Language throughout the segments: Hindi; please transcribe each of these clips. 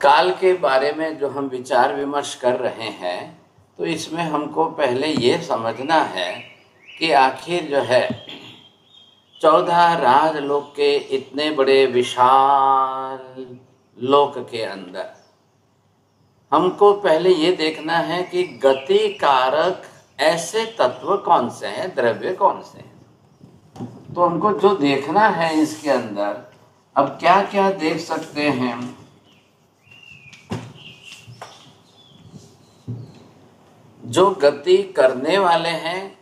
काल के बारे में जो हम विचार विमर्श कर रहे हैं, तो इसमें हमको पहले ये समझना है कि आखिर जो है 14 राजलोक के इतने बड़े विशाल लोक के अंदर हमको पहले ये देखना है कि गति कारक ऐसे तत्व कौन से हैं, द्रव्य कौन से हैं। तो हमको जो देखना है इसके अंदर, अब क्या क्या देख सकते हैं। जो गति करने वाले हैं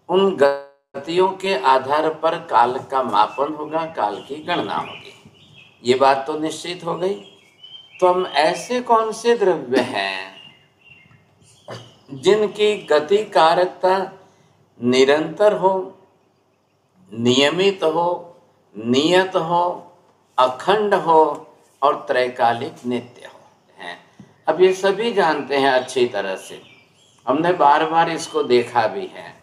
उन गतियों के आधार पर काल का मापन होगा, काल की गणना होगी। ये बात तो निश्चित हो गई। तो हम ऐसे कौन से द्रव्य हैं जिनकी गति कारकता निरंतर हो, नियमित हो, नियत हो, अखंड हो और त्रैकालिक नित्य हो हैं। अब ये सभी जानते हैं अच्छी तरह से, हमने बार बार इसको देखा भी है,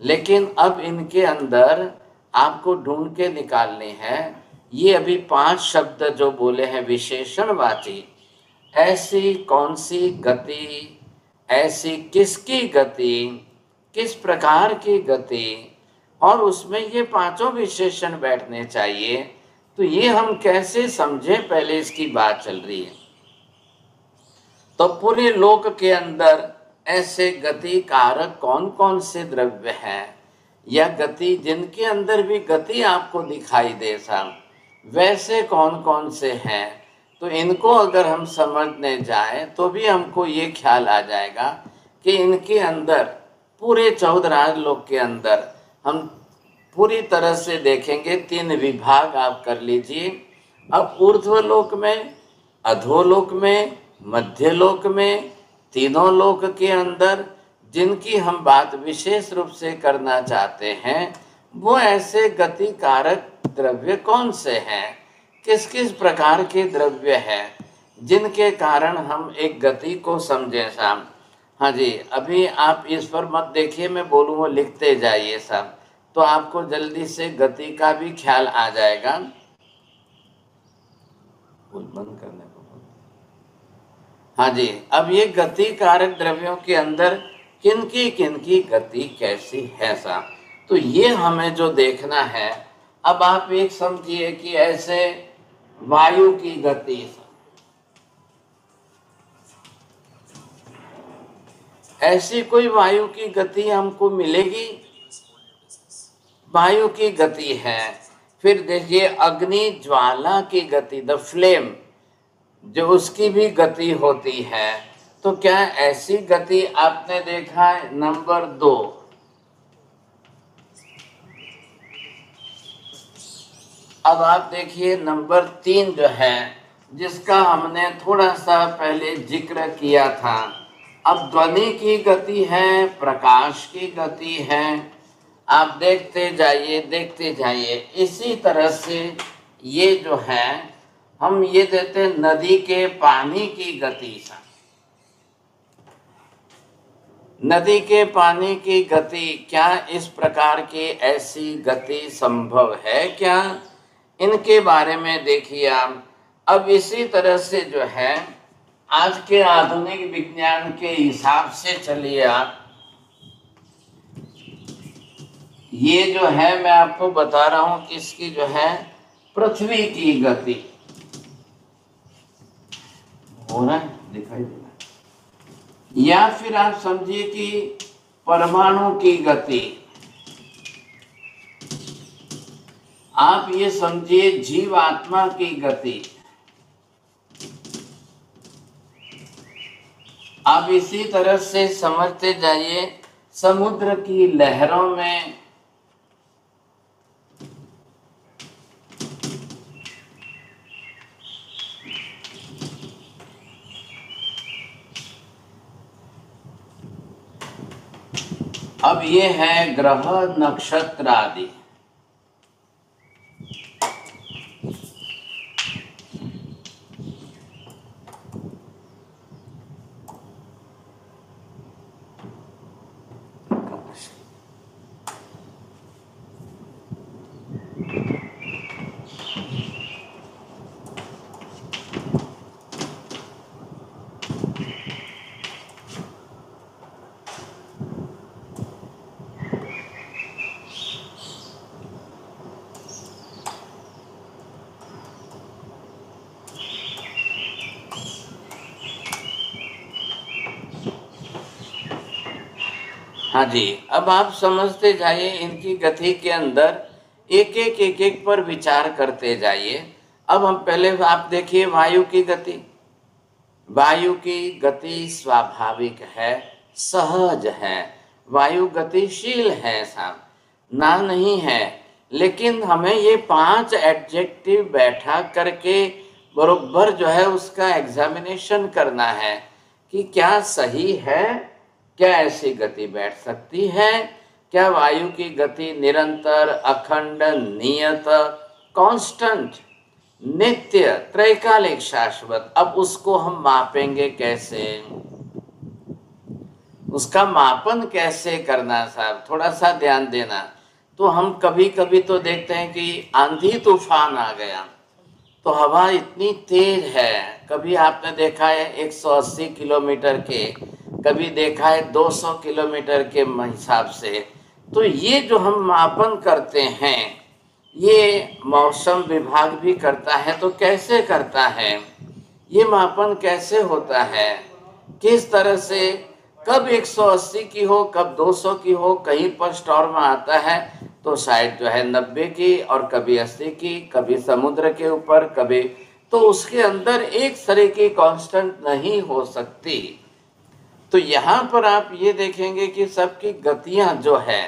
लेकिन अब इनके अंदर आपको ढूंढ के निकालने हैं। ये अभी 5 शब्द जो बोले हैं विशेषणवाची, ऐसी कौन सी गति, ऐसी किसकी गति, किस प्रकार की गति, और उसमें ये 5 विशेषण बैठने चाहिए। तो ये हम कैसे समझे, पहले इसकी बात चल रही है। तो पूरे लोक के अंदर ऐसे गति कारक कौन कौन से द्रव्य हैं, या गति जिनके अंदर भी गति आपको दिखाई दे साहब, वैसे कौन कौन से हैं। तो इनको अगर हम समझने जाएं तो भी हमको ये ख्याल आ जाएगा कि इनके अंदर पूरे 14 राजलोक के अंदर हम पूरी तरह से देखेंगे। 3 विभाग आप कर लीजिए। अब ऊर्ध्वलोक में, अधोलोक में, मध्यलोक में, तीनों लोक के अंदर जिनकी हम बात विशेष रूप से करना चाहते हैं, वो ऐसे गति कारक द्रव्य कौन से हैं, किस किस प्रकार के द्रव्य हैं जिनके कारण हम एक गति को समझें साहब। हाँ जी, अभी आप इस पर मत देखिए, मैं बोलूँगा लिखते जाइए साहब, तो आपको जल्दी से गति का भी ख्याल आ जाएगा। बंद करने को। हाँ जी, अब ये गति कारक द्रव्यों के अंदर किनकी गति कैसी है साहब, तो ये हमें जो देखना है। अब आप एक समझिए कि ऐसे वायु की गति, ऐसी कोई वायु की गति हमको मिलेगी, वायु की गति है। फिर देखिए अग्नि ज्वाला की गति, द फ्लेम, जो उसकी भी गति होती है। तो क्या ऐसी गति आपने देखा है? नंबर 2, अब आप देखिए नंबर 3 जो है, जिसका हमने थोड़ा सा पहले जिक्र किया था। अब ध्वनि की गति है, प्रकाश की गति है। आप देखते जाइए देखते जाइए। इसी तरह से ये जो है हम ये देते नदी के पानी की गति से। नदी के पानी की गति, क्या इस प्रकार की ऐसी गति संभव है क्या? इनके बारे में देखिए आप। अब इसी तरह से जो है आज के आधुनिक विज्ञान के हिसाब से चलिए आप। ये जो है मैं आपको बता रहा हूं कि इसकी जो है पृथ्वी की गति हो रहा है, दिखाई दे रहा है। या फिर आप समझिए कि परमाणु की गति, आप ये समझिए जीवात्मा की गति। आप इसी तरह से समझते जाइए समुद्र की लहरों में, अब ये है ग्रह नक्षत्र आदि। हाँ जी, अब आप समझते जाइए, इनकी गति के अंदर एक एक पर विचार करते जाइए। अब हम पहले आप देखिए वायु की गति। वायु की गति स्वाभाविक है, सहज है। वायु गतिशील है साहब, ना नहीं है। लेकिन हमें ये 5 एडजेक्टिव बैठा करके बरोबर जो है उसका एग्जामिनेशन करना है कि क्या सही है, क्या ऐसी गति बैठ सकती है, क्या वायु की गति निरंतर, अखंड, नियत, कांस्टेंट, नित्य, त्रैकालिक, शाश्वत। अब उसको हम मापेंगे कैसे, उसका मापन कैसे करना साहब, थोड़ा सा ध्यान देना। तो हम कभी कभी तो देखते हैं कि आंधी तूफान आ गया तो हवा इतनी तेज है, कभी आपने देखा है 180 किलोमीटर के, कभी देखा है 200 किलोमीटर के हिसाब से। तो ये जो हम मापन करते हैं, ये मौसम विभाग भी करता है। तो कैसे करता है ये मापन, कैसे होता है, किस तरह से, कब 180 की हो, कब 200 की हो, कहीं पर स्टॉर्म आता है तो शायद जो है 90 की, और कभी 80 की, कभी समुद्र के ऊपर, कभी, तो उसके अंदर एक तरह की कांस्टेंट नहीं हो सकती। तो यहाँ पर आप ये देखेंगे कि सबकी गतियां जो है,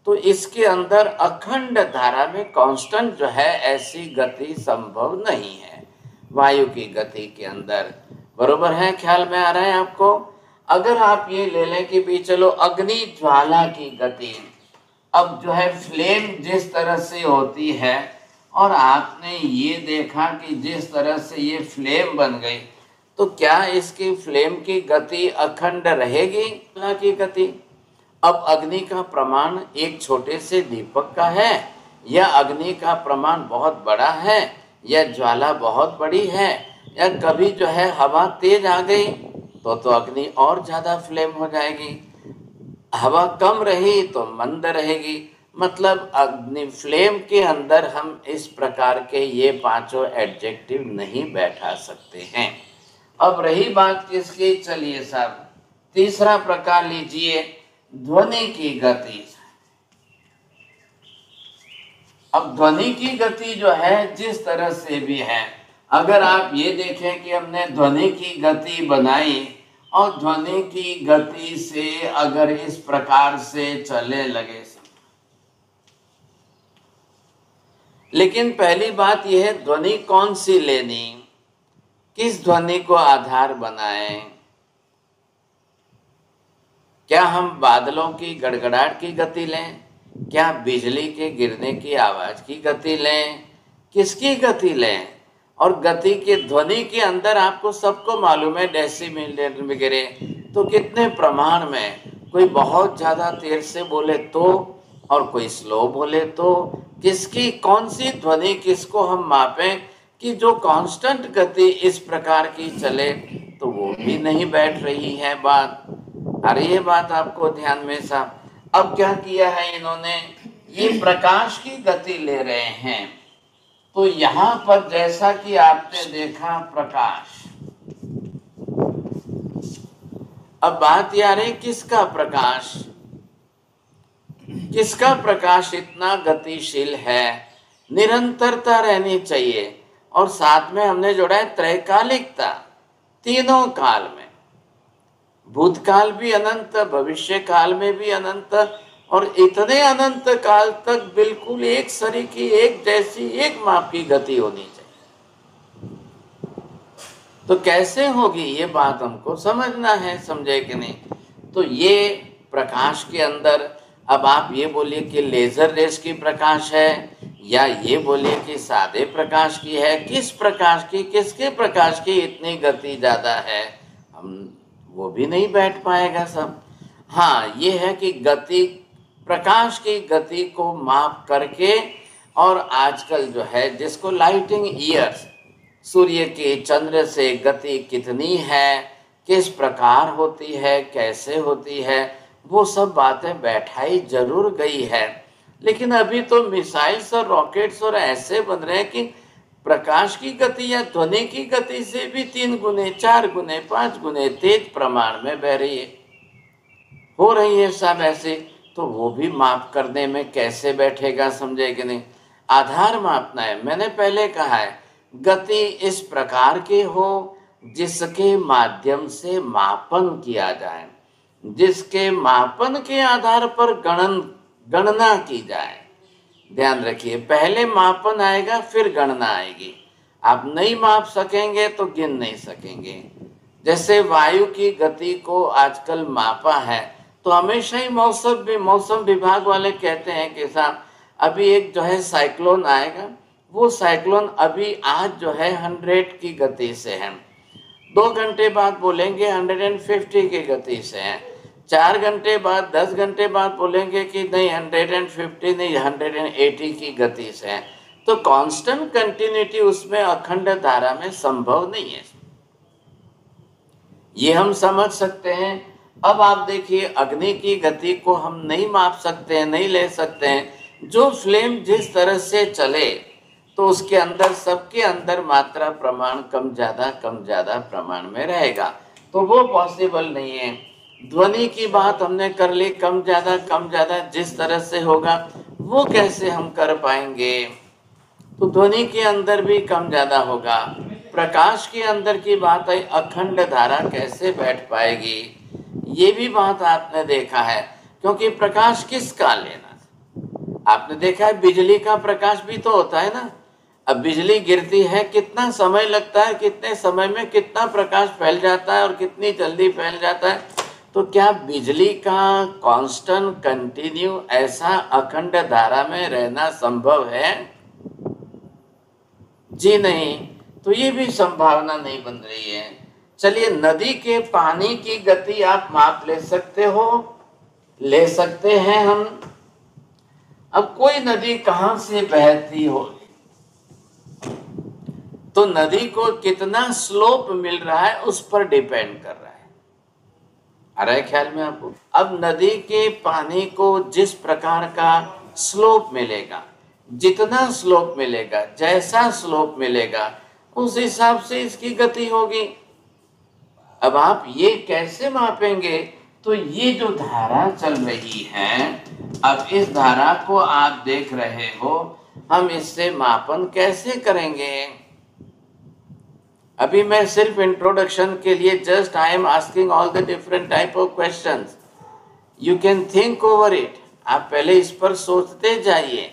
तो इसके अंदर अखंड धारा में कांस्टेंट जो है ऐसी गति संभव नहीं है वायु की गति के अंदर। बरोबर है, ख्याल में आ रहा है आपको? अगर आप ये ले लें कि भी चलो अग्नि ज्वाला की गति, अब जो है फ्लेम जिस तरह से होती है, और आपने ये देखा कि जिस तरह से ये फ्लेम बन गई, तो क्या इसकी फ्लेम की गति अखंड रहेगी ज्वाला की गति? अब अग्नि का प्रमाण एक छोटे से दीपक का है, या अग्नि का प्रमाण बहुत बड़ा है, या ज्वाला बहुत बड़ी है, या कभी जो है हवा तेज आ गई तो अग्नि और ज्यादा फ्लेम हो जाएगी, हवा कम रही तो मंद रहेगी। मतलब अग्नि फ्लेम के अंदर हम इस प्रकार के ये 5 एडजेक्टिव नहीं बैठा सकते हैं। अब रही बात किसकी, चलिए साहब तीसरा प्रकार लीजिए, ध्वनि की गति। अब ध्वनि की गति जो है जिस तरह से भी है, अगर आप ये देखें कि हमने ध्वनि की गति बनाई और ध्वनि की गति से अगर इस प्रकार से चलने लगे, लेकिन पहली बात यह है ध्वनि कौन सी लेनी, किस ध्वनि को आधार बनाएं? क्या हम बादलों की गड़गड़ाहट की गति लें, क्या बिजली के गिरने की आवाज की गति लें, किसकी गति लें? और गति के ध्वनि के अंदर आपको सबको मालूम है डेसिमीटर वगैरह, तो कितने प्रमाण में, कोई बहुत ज्यादा तेज से बोले तो और कोई स्लो बोले तो, किसकी कौन सी ध्वनि किसको हम मापें कि जो कांस्टेंट गति इस प्रकार की चले, तो वो भी नहीं बैठ रही है बात। अरे ये बात आपको ध्यान में साहब। अब क्या किया है इन्होंने, ये प्रकाश की गति ले रहे हैं। तो यहां पर जैसा कि आपने देखा प्रकाश, अब बात यार है किसका प्रकाश, किसका प्रकाश इतना गतिशील है, निरंतरता रहनी चाहिए, और साथ में हमने जोड़ा है त्रैकालिकता, तीनों काल में, भूतकाल भी अनंत, भविष्य काल में भी अनंत, और इतने अनंत काल तक बिल्कुल एक सरी की, एक जैसी, एक माप की गति होनी चाहिए। तो कैसे होगी ये बात हमको समझना है, समझे कि नहीं? तो ये प्रकाश के अंदर, अब आप ये बोलिए कि लेजर रेस की प्रकाश है, या ये बोलिए कि सादे प्रकाश की है, किस प्रकाश की, किसके प्रकाश की इतनी गति ज्यादा है, हम वो भी नहीं बैठ पाएगा सब। हाँ ये है कि गति, प्रकाश की गति को माप करके, और आजकल जो है जिसको लाइटिंग ईयर्स, सूर्य के चंद्र से गति कितनी है, किस प्रकार होती है, कैसे होती है, वो सब बातें बैठाई जरूर गई है। लेकिन अभी तो मिसाइल्स और रॉकेट्स और ऐसे बन रहे हैं कि प्रकाश की गति या ध्वनि की गति से भी 3 गुने, 4 गुने, 5 गुने तेज प्रमाण में बह रही है। हो रही है सब ऐसे, तो वो भी माप करने में कैसे बैठेगा, समझे कि नहीं। आधार मापना है। मैंने पहले कहा है गति इस प्रकार की हो जिसके माध्यम से मापन किया जाए, जिसके मापन के आधार पर गणना की जाए। ध्यान रखिए, पहले मापन आएगा फिर गणना आएगी। आप नहीं माप सकेंगे तो गिन नहीं सकेंगे। जैसे वायु की गति को आजकल मापा है, तो हमेशा ही मौसम विभाग वाले कहते हैं कि साहब अभी एक जो है साइक्लोन आएगा, वो साइक्लोन अभी आज जो है 100 की गति से है, 2 घंटे बाद बोलेंगे 150 की गति से है, 4 घंटे बाद 10 घंटे बाद बोलेंगे कि नहीं 150 नहीं 180 की गति से है। तो कांस्टेंट कंटिन्यूटी उसमें अखंड धारा में संभव नहीं है, ये हम समझ सकते हैं। अब आप देखिए अग्नि की गति को हम नहीं माप सकते हैं, नहीं ले सकते हैं। जो फ्लेम जिस तरह से चले तो उसके अंदर सबके अंदर मात्रा प्रमाण कम ज़्यादा प्रमाण में रहेगा, तो वो पॉसिबल नहीं है। ध्वनि की बात हमने कर ली, कम ज़्यादा जिस तरह से होगा वो कैसे हम कर पाएंगे। तो ध्वनि के अंदर भी कम ज़्यादा होगा। प्रकाश के अंदर की बात है, अखंड धारा कैसे बैठ पाएगी, ये भी बात आपने देखा है। क्योंकि प्रकाश किसका लेना, आपने देखा है बिजली का प्रकाश भी तो होता है ना। अब बिजली गिरती है, कितना समय लगता है, कितने समय में कितना प्रकाश फैल जाता है और कितनी जल्दी फैल जाता है। तो क्या बिजली का कांस्टेंट कंटिन्यू ऐसा अखंड धारा में रहना संभव है? जी नहीं। तो ये भी संभावना नहीं बन रही है। चलिए, नदी के पानी की गति आप माप ले सकते हो, ले सकते हैं हम। अब कोई नदी कहां से बहती होगी, तो नदी को कितना स्लोप मिल रहा है उस पर डिपेंड कर रहा है। आ रहा है ख्याल में आपको? अब नदी के पानी को जिस प्रकार का स्लोप मिलेगा, जितना स्लोप मिलेगा, जैसा स्लोप मिलेगा, उस हिसाब से इसकी गति होगी। अब आप ये कैसे मापेंगे? तो ये जो धारा चल रही है, अब इस धारा को आप देख रहे हो, हम इससे मापन कैसे करेंगे? अभी मैं सिर्फ इंट्रोडक्शन के लिए just I am asking all the different type of questions, you can think over it. आप पहले इस पर सोचते जाइए।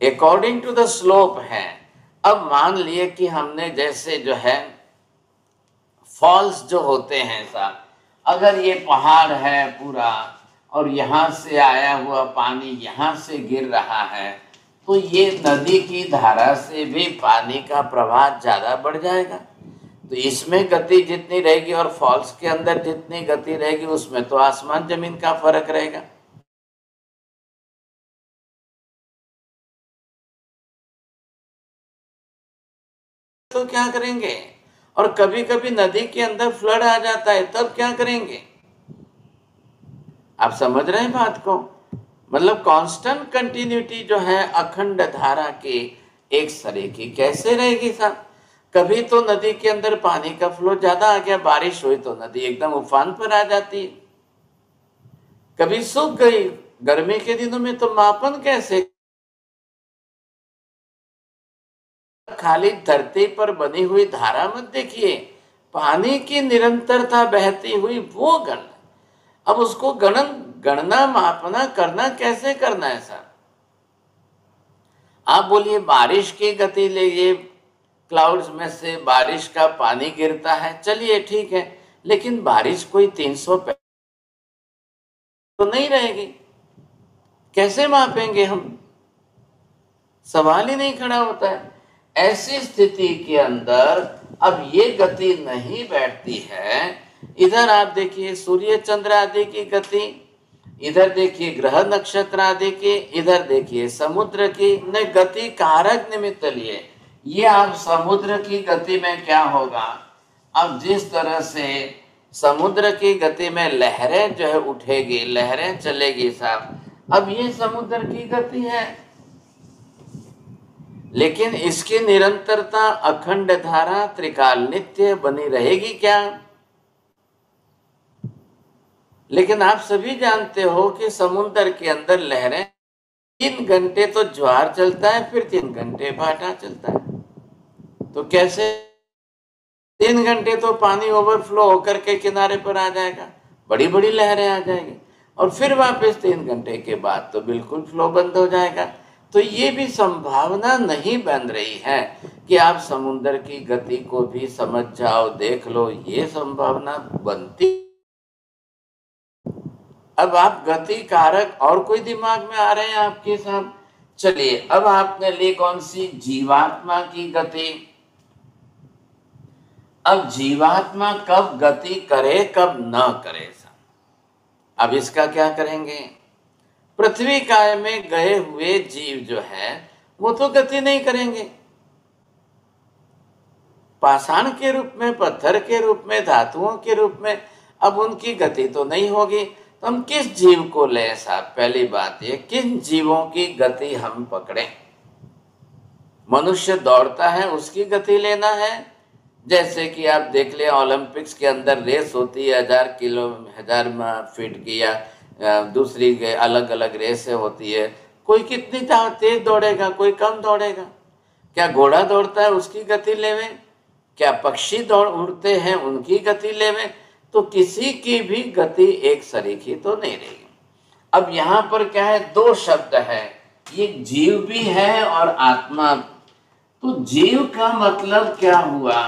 अकॉर्डिंग टू द स्लोप है। अब मान लिए कि हमने जैसे जो है फॉल्स जो होते हैं साहब, अगर ये पहाड़ है पूरा और यहाँ से आया हुआ पानी यहाँ से गिर रहा है, तो ये नदी की धारा से भी पानी का प्रवाह ज़्यादा बढ़ जाएगा। तो इसमें गति जितनी रहेगी और फॉल्स के अंदर जितनी गति रहेगी, उसमें तो आसमान जमीन का फर्क रहेगा। तो क्या करेंगे? और कभी कभी नदी के अंदर फ्लड आ जाता है, तब क्या करेंगे? आप समझ रहे हैं बात को? मतलब कांस्टेंट कंटिन्यूटी जो है अखंड धारा की एक सरीखी कैसे रहेगी साहब? कभी तो नदी के अंदर पानी का फ्लो ज्यादा आ गया, बारिश हुई तो नदी एकदम उफान पर आ जाती है, कभी सूख गई। गर्मी के दिनों में तो मापन कैसे? खाली धरती पर बनी हुई धारा मत देखिए, पानी की निरंतरता बहती हुई वो गण। अब उसको गणना मापना करना कैसे करना है सर? आप बोलिए बारिश की गति लीजिए, क्लाउड्स में से बारिश का पानी गिरता है, चलिए ठीक है, लेकिन बारिश कोई 300 तो नहीं रहेगी, कैसे मापेंगे हम? सवाल ही नहीं खड़ा होता है। ऐसी स्थिति के अंदर अब ये गति नहीं बैठती है। इधर आप देखिए सूर्य चंद्र आदि की गति, इधर देखिए ग्रह नक्षत्र आदि की, इधर देखिए समुद्र की ने गति कारक निमित्त लिए। ये आप समुद्र की गति में क्या होगा? अब जिस तरह से समुद्र की गति में लहरें जो है उठेगी, लहरें चलेगी साहब, अब ये समुद्र की गति है, लेकिन इसकी निरंतरता अखंड धारा त्रिकाल नित्य बनी रहेगी क्या? लेकिन आप सभी जानते हो कि समुद्र के अंदर लहरें 3 घंटे तो ज्वार चलता है, फिर 3 घंटे भाटा चलता है। तो कैसे 3 घंटे तो पानी ओवरफ्लो होकर के किनारे पर आ जाएगा, बड़ी बड़ी लहरें आ जाएगी, और फिर वापस 3 घंटे के बाद तो बिल्कुल फ्लो बंद हो जाएगा। तो ये भी संभावना नहीं बन रही है कि आप समुद्र की गति को भी समझ जाओ, देख लो, ये संभावना बनती। अब आप गति कारक और कोई दिमाग में आ रहे हैं आपके साथ? चलिए, अब आपने ली कौन सी? जीवात्मा की गति। अब जीवात्मा कब गति करे, कब न करे, अब इसका क्या करेंगे? पृथ्वी काय में गए हुए जीव जो है वो तो गति नहीं करेंगे। पाषाण के रूप में, पत्थर के रूप में, धातुओं के रूप में अब उनकी गति तो नहीं होगी। तो हम किस जीव को लें साहब? पहली बात ये, किन जीवों की गति हम पकड़ें? मनुष्य दौड़ता है, उसकी गति लेना है। जैसे कि आप देख लें, ओलंपिक्स के अंदर रेस होती है 1000 फीट की, या दूसरी अलग अलग रेसें होती है। कोई कितनी तेज दौड़ेगा, कोई कम दौड़ेगा। क्या घोड़ा दौड़ता है, उसकी गति लेवें? क्या पक्षी दौड़ उड़ते हैं, उनकी गति लेवें? तो किसी की भी गति एक सरीखी तो नहीं रहेगी। अब यहाँ पर क्या है? 2 शब्द है, ये जीव भी है और आत्मा। तो जीव का मतलब क्या हुआ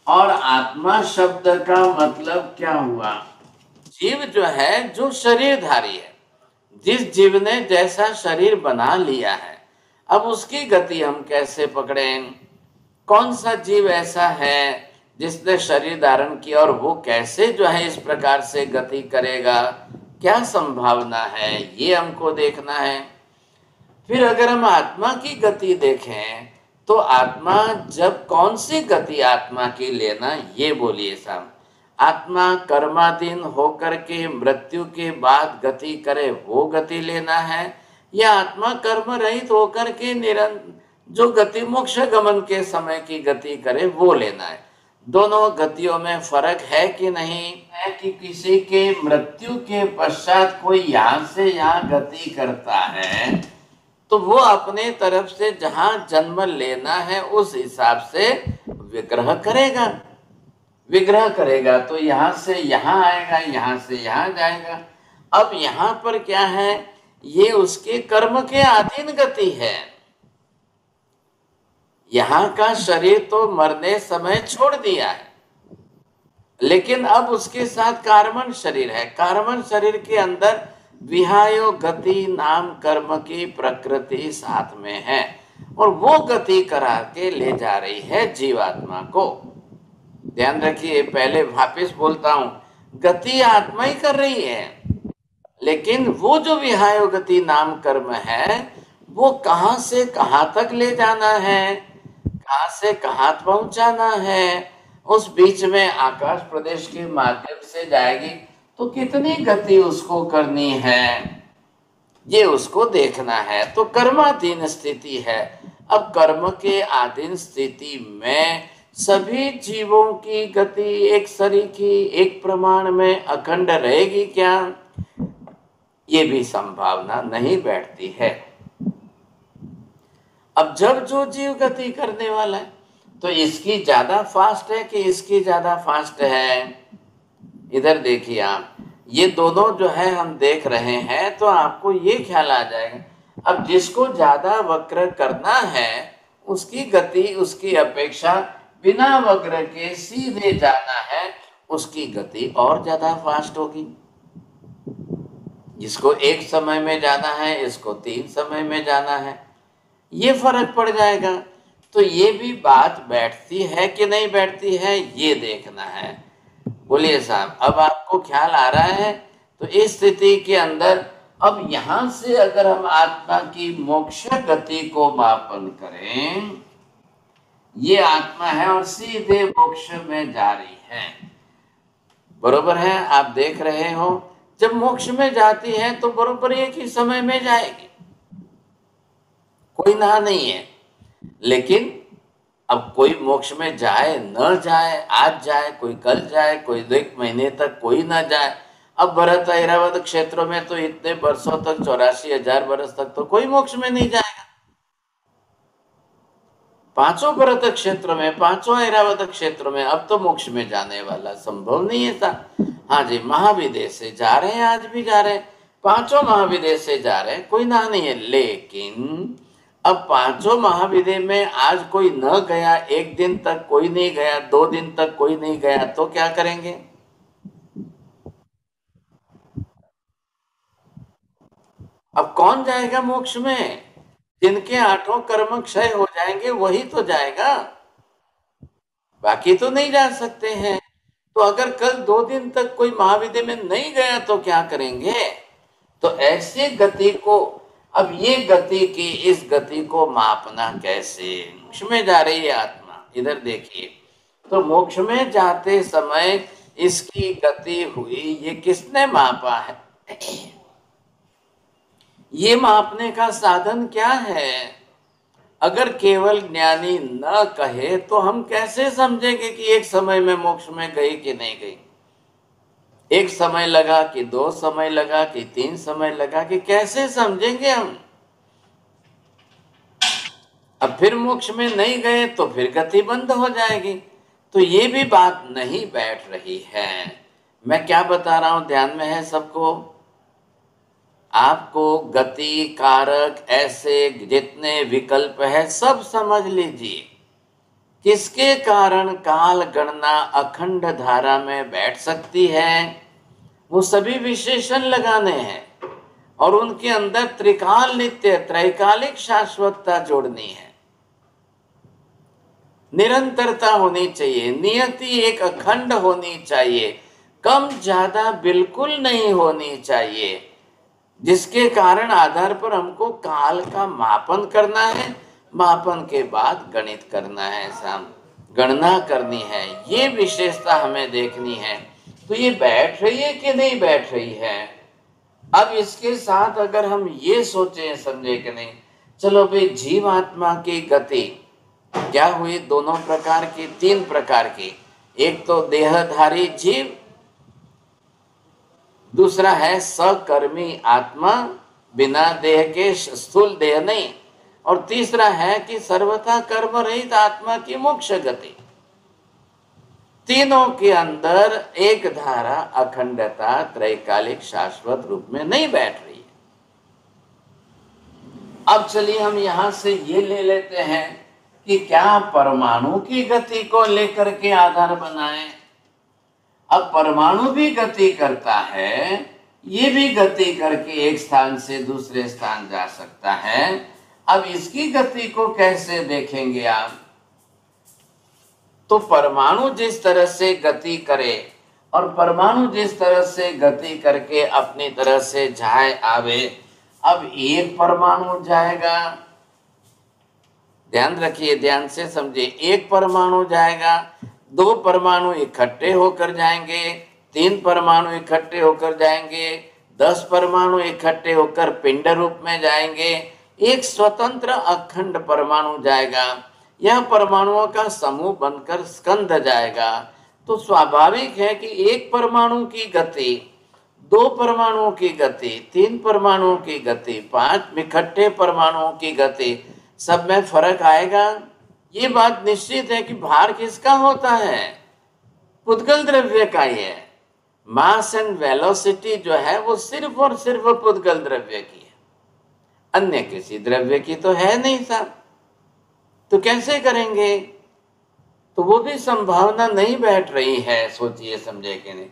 और आत्मा शब्द का मतलब क्या हुआ? जीव जो है, जो शरीरधारी है, जिस जीव ने जैसा शरीर बना लिया है, अब उसकी गति हम कैसे पकड़ें? कौन सा जीव ऐसा है जिसने शरीर धारण किया और वो कैसे जो है इस प्रकार से गति करेगा? क्या संभावना है, ये हमको देखना है। फिर अगर हम आत्मा की गति देखें तो आत्मा जब, कौन सी गति आत्मा की लेना, ये बोलिए साहब। आत्मा कर्माधीन होकर के मृत्यु के बाद गति करे, वो गति लेना है, या आत्मा कर्म रहित होकर के जो गति मोक्ष गमन के समय की गति करे, वो लेना है। दोनों गतियों में फर्क है कि नहीं है? कि किसी के मृत्यु के पश्चात कोई यहाँ से यहाँ गति करता है तो वो अपने तरफ से जहां जन्म लेना है उस हिसाब से विग्रह करेगा। विग्रह करेगा तो यहां से यहां आएगा, यहां से यहां जाएगा। अब यहां पर क्या है? ये उसके कर्म के अधीन गति है। यहां का शरीर तो मरने समय छोड़ दिया है, लेकिन अब उसके साथ कार्बन शरीर है। कार्बन शरीर के अंदर विहायो गति नाम कर्म की प्रकृति साथ में है, और वो गति करा के ले जा रही है जीवात्मा को। ध्यान रखिए, पहले वापिस बोलता हूं, गति आत्मा ही कर रही है, लेकिन वो जो विहायो गति नाम कर्म है वो कहां से कहां तक ले जाना है, कहां से कहां पहुंचाना है, उस बीच में आकाश प्रदेश के माध्यम से जाएगी तो कितनी गति उसको करनी है, ये उसको देखना है। तो कर्माधीन स्थिति है। अब कर्म के अधीन स्थिति में सभी जीवों की गति एक सरीखी, एक प्रमाण में अखंड रहेगी क्या? ये भी संभावना नहीं बैठती है। अब जब जो जीव गति करने वाला है तो इसकी ज्यादा फास्ट है कि इसकी ज्यादा फास्ट है? इधर देखिए आप, ये दोनों जो है हम देख रहे हैं तो आपको ये ख्याल आ जाएगा। अब जिसको ज्यादा वक्र करना है उसकी गति उसकी अपेक्षा बिना वक्र के सीधे जाना है, उसकी गति और ज्यादा फास्ट होगी। जिसको एक समय में जाना है, इसको 3 समय में जाना है, ये फर्क पड़ जाएगा। तो ये भी बात बैठती है कि नहीं बैठती है, ये देखना है। बोलिए साहब, अब आपको ख्याल आ रहा है? तो इस स्थिति के अंदर अब यहां से अगर हम आत्मा की मोक्ष गति को मापन करें, ये आत्मा है और सीधे मोक्ष में जा रही है, बरोबर है? आप देख रहे हो, जब मोक्ष में जाती है तो बरोबर एक ही समय में जाएगी, कोई ना नहीं है। लेकिन अब कोई मोक्ष में जाए न जाए, आज जाए, कोई कल जाए, कोई 1 महीने तक कोई ना जाए, अब भरत ऐरावत क्षेत्रों में तो इतने वर्षों तक 84,000 वर्ष तक तो कोई मोक्ष में नहीं जाएगा। पांचों भरत क्षेत्र में, पांचों ऐरावत क्षेत्र में अब तो मोक्ष में जाने वाला संभव नहीं है था। हाँ जी, महाविदेश से जा रहे हैं, आज भी जा रहे हैं, पांचों महाविदेश से जा रहे हैं, कोई ना नहीं है। लेकिन अब पांचों महाविदेश में आज कोई न गया, एक दिन तक कोई नहीं गया, 2 दिन तक कोई नहीं गया, तो क्या करेंगे? अब कौन जाएगा मोक्ष में? जिनके 8 कर्म क्षय हो जाएंगे वही तो जाएगा, बाकी तो नहीं जा सकते हैं। तो अगर कल 2 दिन तक कोई महाविद्या में नहीं गया तो क्या करेंगे? तो ऐसी गति को, अब ये गति की, इस गति को मापना कैसे? मोक्ष में जा रही है आत्मा, इधर देखिए, तो मोक्ष में जाते समय इसकी गति हुई, ये किसने मापा है? ये मापने का साधन क्या है? अगर केवल ज्ञानी न कहे तो हम कैसे समझेंगे कि एक समय में मोक्ष में गई कि नहीं गई? एक समय लगा कि 2 समय लगा कि 3 समय लगा, कि कैसे समझेंगे हम? अब फिर मोक्ष में नहीं गए तो फिर गति बंद हो जाएगी। तो ये भी बात नहीं बैठ रही है। मैं क्या बता रहा हूं, ध्यान में है सबको? आपको गति कारक ऐसे जितने विकल्प है सब समझ लीजिए। किसके कारण काल गणना अखंड धारा में बैठ सकती है, वो सभी विशेषण लगाने हैं और उनके अंदर त्रिकाल नित्य, त्रैकालिक शाश्वतता जोड़नी है। निरंतरता होनी चाहिए, नियति एक अखंड होनी चाहिए, कम ज्यादा बिल्कुल नहीं होनी चाहिए, जिसके कारण आधार पर हमको काल का मापन करना है, मापन के बाद गणित करना है, गणना करनी है। ये विशेषता हमें देखनी है। तो ये बैठ रही है कि नहीं बैठ रही है? अब इसके साथ अगर हम ये सोचें समझे कि नहीं, चलो भाई जीवात्मा की गति क्या हुई? दोनों प्रकार की, 3 प्रकार की। एक तो देहधारी जीव, दूसरा है सकर्मी आत्मा, बिना देह के, स्थूल देह नहीं, और तीसरा है कि सर्वथा कर्म रहित आत्मा की मोक्ष गति। तीनों के अंदर एक धारा अखंडता त्रैकालिक शाश्वत रूप में नहीं बैठ रही है। अब चलिए हम यहां से ये ले लेते हैं कि क्या परमाणु की गति को लेकर के आधार बनाएं। अब परमाणु भी गति करता है, ये भी गति करके एक स्थान से दूसरे स्थान जा सकता है। अब इसकी गति को कैसे देखेंगे आप? तो परमाणु जिस तरह से गति करे और परमाणु जिस तरह से गति करके अपनी तरह से जाए आवे, अब एक परमाणु जाएगा, ध्यान रखिए, ध्यान से समझिए, एक परमाणु जाएगा, 2 परमाणु इकट्ठे होकर जाएंगे, 3 परमाणु इकट्ठे होकर जाएंगे, 10 परमाणु इकट्ठे होकर पिंड रूप में जाएंगे, एक स्वतंत्र अखंड परमाणु जाएगा, यह परमाणुओं का समूह बनकर स्कंध जाएगा। तो स्वाभाविक है कि एक परमाणु की गति, 2 परमाणुओं की गति, 3 परमाणुओं की गति, 5 इकट्ठे परमाणुओं की गति, सब में फर्क आएगा। ये बात निश्चित है कि भार किसका होता है? पुद्गल द्रव्य का ही है। मास एंड वेलोसिटी जो है वो सिर्फ और सिर्फ पुद्गल द्रव्य की है, अन्य किसी द्रव्य की तो है नहीं साहब। तो कैसे करेंगे? तो वो भी संभावना नहीं बैठ रही है, सोचिए समझे कि नहीं।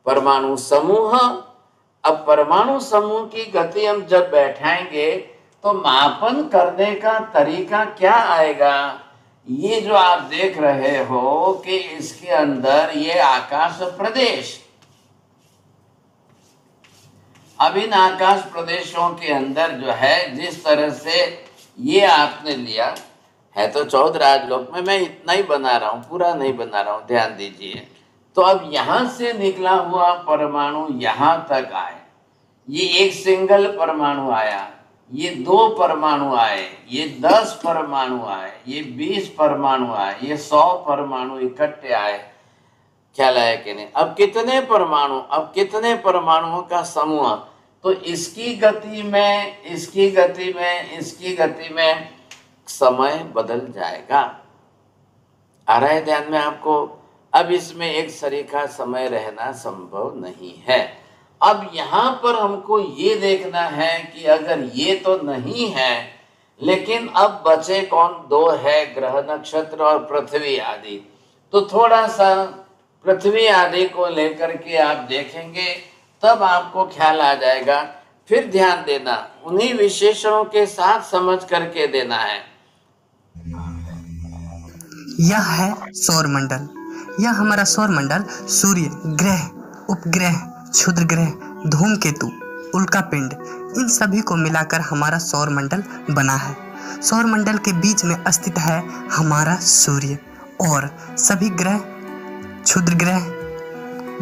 परमाणु समूह, अब परमाणु समूह की गति हम जब बैठाएंगे तो मापन करने का तरीका क्या आएगा? ये जो आप देख रहे हो कि इसके अंदर ये आकाश प्रदेश, अब इन आकाश प्रदेशों के अंदर जो है जिस तरह से ये आपने लिया है, तो 14 राजलोक में मैं इतना ही बना रहा हूं, पूरा नहीं बना रहा हूं, ध्यान दीजिए। तो अब यहां से निकला हुआ परमाणु यहां तक आए, ये एक सिंगल परमाणु आया, ये 2 परमाणु आए, ये 10 परमाणु आए, ये 20 परमाणु आए, ये 100 परमाणु इकट्ठे आए। ख्याल आया कि नहीं? अब कितने परमाणु, अब कितने परमाणुओं का समूह, तो इसकी गति में, इसकी गति में, इसकी गति में समय बदल जाएगा। आ रहा है ध्यान में आपको? अब इसमें एक सरीखा समय रहना संभव नहीं है। अब यहाँ पर हमको ये देखना है कि अगर ये तो नहीं है, लेकिन अब बचे कौन? दो है, ग्रह, नक्षत्र और पृथ्वी आदि। तो थोड़ा सा पृथ्वी आदि को लेकर के आप देखेंगे, तब आपको ख्याल आ जाएगा। फिर ध्यान देना, उन्हीं विशेषणों के साथ समझ करके देना है। यह है सौर मंडल। यह हमारा सौर मंडल सूर्य, ग्रह, उपग्रह, क्षुद्र ग्रह, धूमकेतु, उल्कापिंड, इन सभी को मिलाकर हमारा सौर मंडल बना है। सौर मंडल के बीच में स्थित है हमारा सूर्य, और सभी ग्रह, क्षुद्र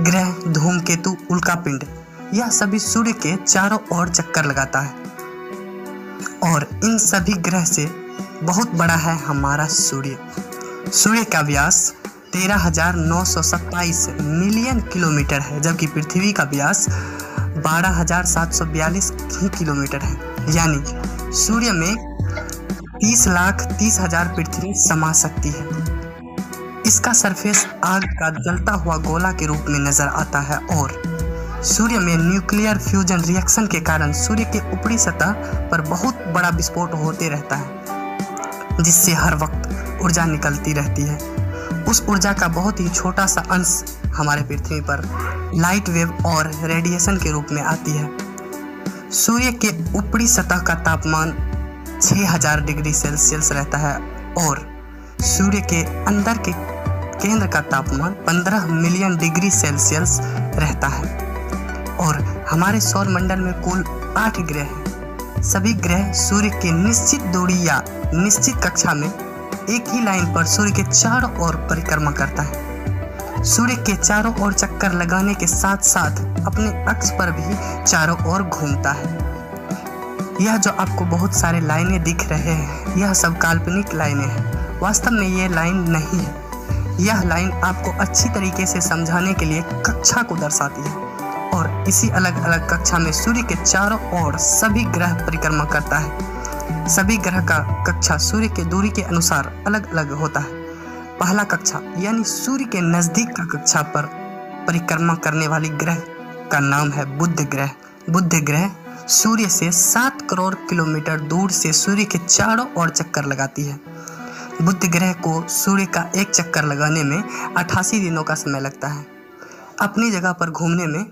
ग्रह, धूमकेतु, उल्कापिंड, यह सभी सूर्य के चारों ओर चक्कर लगाता है। और इन सभी ग्रह से बहुत बड़ा है हमारा सूर्य। सूर्य का व्यास 13,927 मिलियन किलोमीटर है, जबकि पृथ्वी का व्यास 12,742 किलोमीटर है। यानी सूर्य में 30,30,000 पृथ्वी समा सकती है। इसका सरफेस आग का जलता हुआ गोला के रूप में नजर आता है, और सूर्य में न्यूक्लियर फ्यूजन रिएक्शन के कारण सूर्य के ऊपरी सतह पर बहुत बड़ा विस्फोट होते रहता है, जिससे हर वक्त ऊर्जा निकलती रहती है। उस ऊर्जा का बहुत ही छोटा सा अंश हमारे पृथ्वी पर लाइट वेव और रेडिएशन के रूप में आती है। सूर्य के ऊपरी सतह का तापमान 6000 डिग्री सेल्सियस रहता है, और सूर्य के अंदर के केंद्र का तापमान 15 मिलियन डिग्री सेल्सियस रहता है। और हमारे सौर मंडल में कुल 8 ग्रह हैं। सभी ग्रह सूर्य की निश्चित दूरी या निश्चित कक्षा में एक ही लाइन पर सूर्य के चारों ओर परिक्रमा करता है। सूर्य के चारों ओर चक्कर लगाने के साथ साथ अपने अक्ष पर भी चारों ओर घूमता है। यह जो आपको बहुत सारे लाइनें दिख रहे हैं, यह सब काल्पनिक लाइनें हैं। वास्तव में ये लाइन नहीं है। यह लाइन आपको अच्छी तरीके से समझाने के लिए कक्षा को दर्शाती है, और इसी अलग अलग कक्षा में सूर्य के चारों ओर सभी ग्रह परिक्रमा करता है। सभी ग्रह का कक्षा सूर्य के दूरी के अनुसार अलग अलग होता है। पहला कक्षा यानी सूर्य के नजदीक का कक्षा पर परिक्रमा करने वाली ग्रह का नाम है बुध ग्रह। बुध ग्रह सूर्य से 7 करोड़ किलोमीटर दूर से सूर्य के चारों ओर चक्कर लगाती है। बुध ग्रह को सूर्य का एक चक्कर लगाने में 88 दिनों का समय लगता है। अपनी जगह पर घूमने में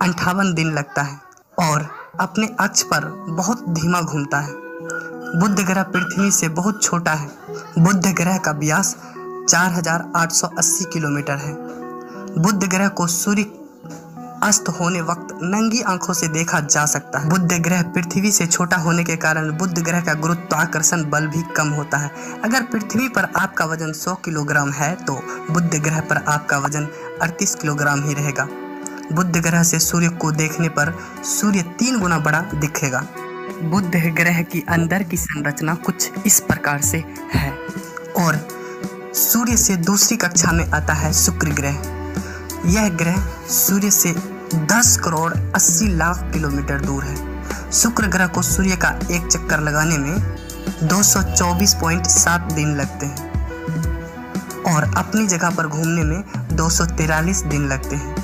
58 दिन लगता है, और अपने अक्ष पर बहुत धीमा घूमता है। बुध ग्रह पृथ्वी से बहुत छोटा है। बुध ग्रह का व्यास 4,880 किलोमीटर है। बुध ग्रह को सूर्य अस्त होने वक्त नंगी आंखों से देखा जा सकता है। बुध ग्रह पृथ्वी से छोटा होने के कारण बुध ग्रह का गुरुत्वाकर्षण बल भी कम होता है। अगर पृथ्वी पर आपका वजन 100 किलोग्राम है, तो बुध ग्रह पर आपका वजन 38 किलोग्राम ही रहेगा। बुध ग्रह से सूर्य को देखने पर सूर्य 3 गुना बड़ा दिखेगा। बुध ग्रह की अंदर की संरचना कुछ इस प्रकार से है, और सूर्य से दूसरी कक्षा में आता है शुक्र ग्रह। यह ग्रह सूर्य से 10 करोड़ 80 लाख किलोमीटर दूर है। शुक्र ग्रह को सूर्य का एक चक्कर लगाने में 224.7 दिन लगते हैं, और अपनी जगह पर घूमने में 243 दिन लगते हैं।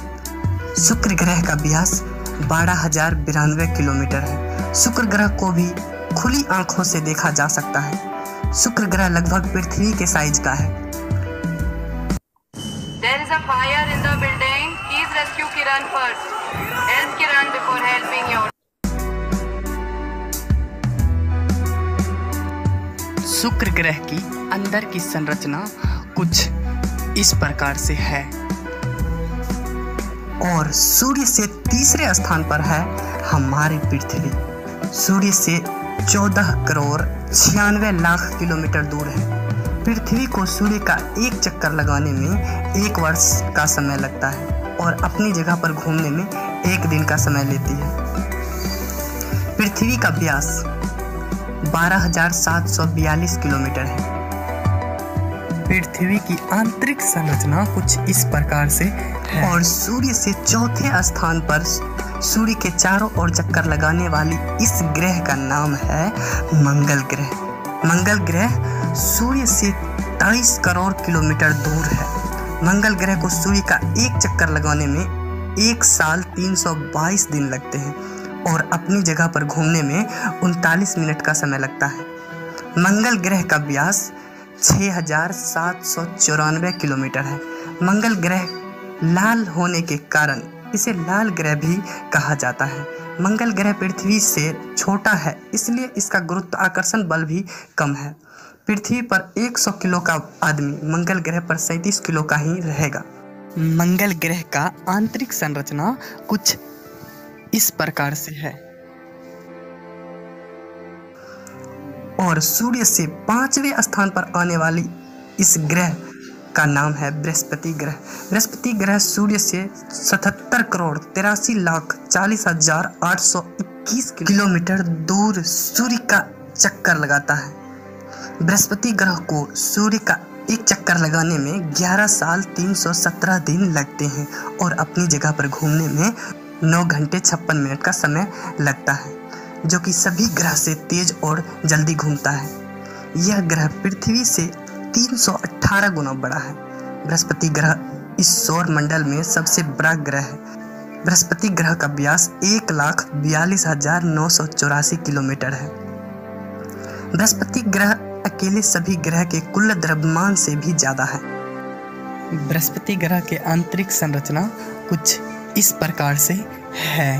शुक्र ग्रह का व्यास 12,092 किलोमीटर है। शुक्र ग्रह को भी खुली आंखों से देखा जा सकता है। शुक्र ग्रह लगभग पृथ्वी के साइज का है। There is a fire in the building. Please rescue Kiran first. Help Kiran before helping your. शुक्र ग्रह की अंदर की संरचना कुछ इस प्रकार से है, और सूर्य से तीसरे स्थान पर है हमारी पृथ्वी। सूर्य से 14 करोड़ 96 लाख किलोमीटर दूर है। पृथ्वी को सूर्य का एक चक्कर लगाने में 1 वर्ष का समय लगता है, और अपनी जगह पर घूमने में 1 दिन का समय लेती है। पृथ्वी का व्यास 12,742 किलोमीटर है। पृथ्वी की आंतरिक संरचना कुछ इस प्रकार से है और सूर्य से चौथे स्थान पर सूर्य के चारों ओर चक्कर लगाने वाली इस ग्रह का नाम है मंगल ग्रह। मंगल ग्रह सूर्य से 23 करोड़ किलोमीटर दूर है। मंगल ग्रह को सूर्य का एक चक्कर लगाने में 1 साल 322 दिन लगते हैं और अपनी जगह पर घूमने में 39 मिनट का समय लगता है। मंगल ग्रह का व्यास 6794 किलोमीटर है। मंगल ग्रह लाल होने के कारण इसे लाल ग्रह भी कहा जाता है। मंगल ग्रह पृथ्वी से छोटा है, इसलिए इसका गुरुत्वाकर्षण बल भी कम है। पृथ्वी पर 100 किलो का आदमी मंगल ग्रह पर 37 किलो का ही रहेगा। मंगल ग्रह का आंतरिक संरचना कुछ इस प्रकार से है और सूर्य से 5वें स्थान पर आने वाली इस ग्रह का नाम है बृहस्पति ग्रह। बृहस्पति ग्रह सूर्य से 77 करोड़ 83 लाख 40,821 किलोमीटर दूर सूर्य का चक्कर लगाता है। बृहस्पति ग्रह को सूर्य का एक चक्कर लगाने में 11 साल 317 दिन लगते हैं और अपनी जगह पर घूमने में 9 घंटे 56 मिनट का समय लगता है, जो कि सभी ग्रह से तेज और जल्दी घूमता है। यह ग्रह पृथ्वी से 318 गुना बड़ा है। बृहस्पति ग्रह इस सौर मंडल में सबसे बड़ा ग्रह है। बृहस्पति ग्रह का व्यास 1,42,984 किलोमीटर है। बृहस्पति ग्रह अकेले सभी ग्रह के कुल द्रव्यमान से भी ज्यादा है। बृहस्पति ग्रह के आंतरिक संरचना कुछ इस प्रकार से है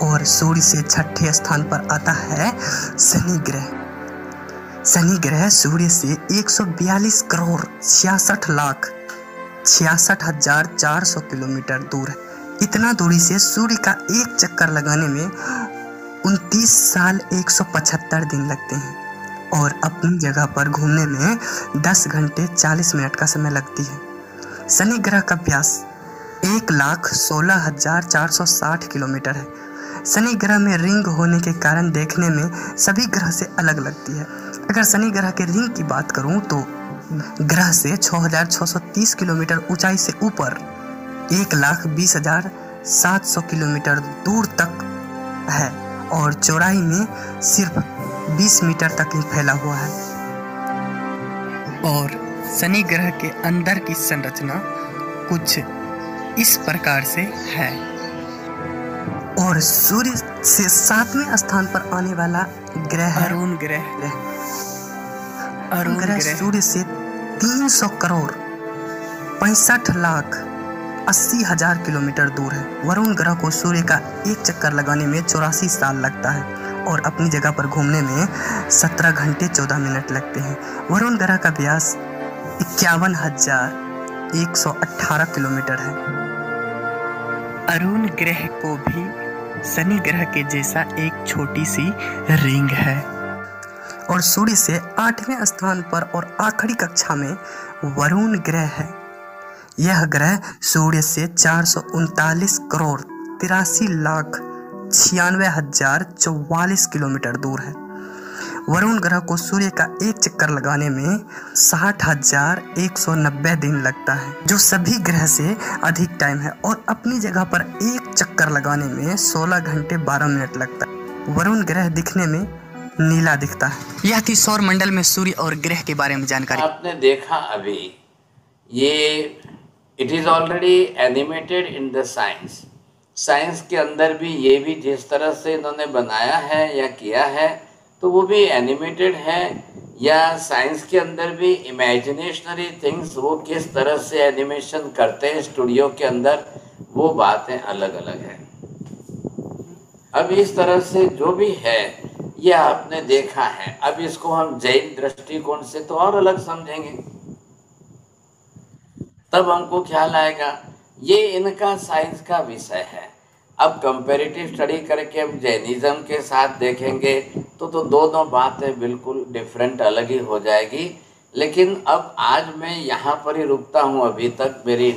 और सूर्य से 6ठे स्थान पर आता है शनि ग्रह। शनि ग्रह सूर्य से 142 करोड़ 66 लाख 66,400 किलोमीटर दूर है। इतना दूरी से सूर्य का एक चक्कर लगाने में 29 साल 175 दिन लगते हैं और अपनी जगह पर घूमने में 10 घंटे 40 मिनट का समय लगती है। शनि ग्रह का व्यास 1,16,460 किलोमीटर है। शनि ग्रह में रिंग होने के कारण देखने में सभी ग्रह से अलग लगती है। अगर शनि ग्रह के रिंग की बात करूं तो ग्रह से 6,630 किलोमीटर ऊंचाई से ऊपर 1,20,700 किलोमीटर दूर तक है और चौड़ाई में सिर्फ 20 मीटर तक ही फैला हुआ है। और शनि ग्रह के अंदर की संरचना कुछ इस प्रकार से है और सूर्य से 7वें स्थान पर आने वाला ग्रह अरुण ग्रह। अरुण ग्रह सूर्य से 300 करोड़ 65 लाख 80,000 किलोमीटर दूर है। वरुण ग्रह को सूर्य का एक चक्कर लगाने में 84 साल लगता है और अपनी जगह पर घूमने में 17 घंटे 14 मिनट लगते हैं। वरुण ग्रह का व्यास 51,118 किलोमीटर है। अरुण ग्रह को भी शनि ग्रह के जैसा एक छोटी सी रिंग है और सूर्य से 8वें स्थान पर और आखिरी कक्षा में वरुण ग्रह है। यह ग्रह सूर्य से 439 करोड़ 83 लाख 96,044 किलोमीटर दूर है। वरुण ग्रह को सूर्य का एक चक्कर लगाने में 60,190 दिन लगता है, जो सभी ग्रह से अधिक टाइम है और अपनी जगह पर एक चक्कर लगाने में 16 घंटे 12 मिनट लगता है। वरुण ग्रह दिखने में नीला दिखता है। यह थी सौर मंडल में सूर्य और ग्रह के बारे में जानकारी। आपने देखा अभी ये it is already animated in the science के अंदर भी ये भी जिस तरह से इन्होंने बनाया है या किया है तो वो भी एनिमेटेड है, या साइंस के अंदर भी इमेजिनेशनरी थिंग्स वो किस तरह से एनिमेशन करते हैं स्टूडियो के अंदर, वो बातें अलग अलग हैं। अब इस तरह से जो भी है ये आपने देखा है, अब इसको हम जैन दृष्टिकोण से तो और अलग समझेंगे, तब हमको ख्याल आएगा ये इनका साइंस का विषय है। अब कंपैरेटिव स्टडी करके हम जैनिज़्म के साथ देखेंगे तो दोनों बातें बिल्कुल डिफरेंट अलग ही हो जाएगी। लेकिन अब आज मैं यहाँ पर ही रुकता हूँ, अभी तक मेरी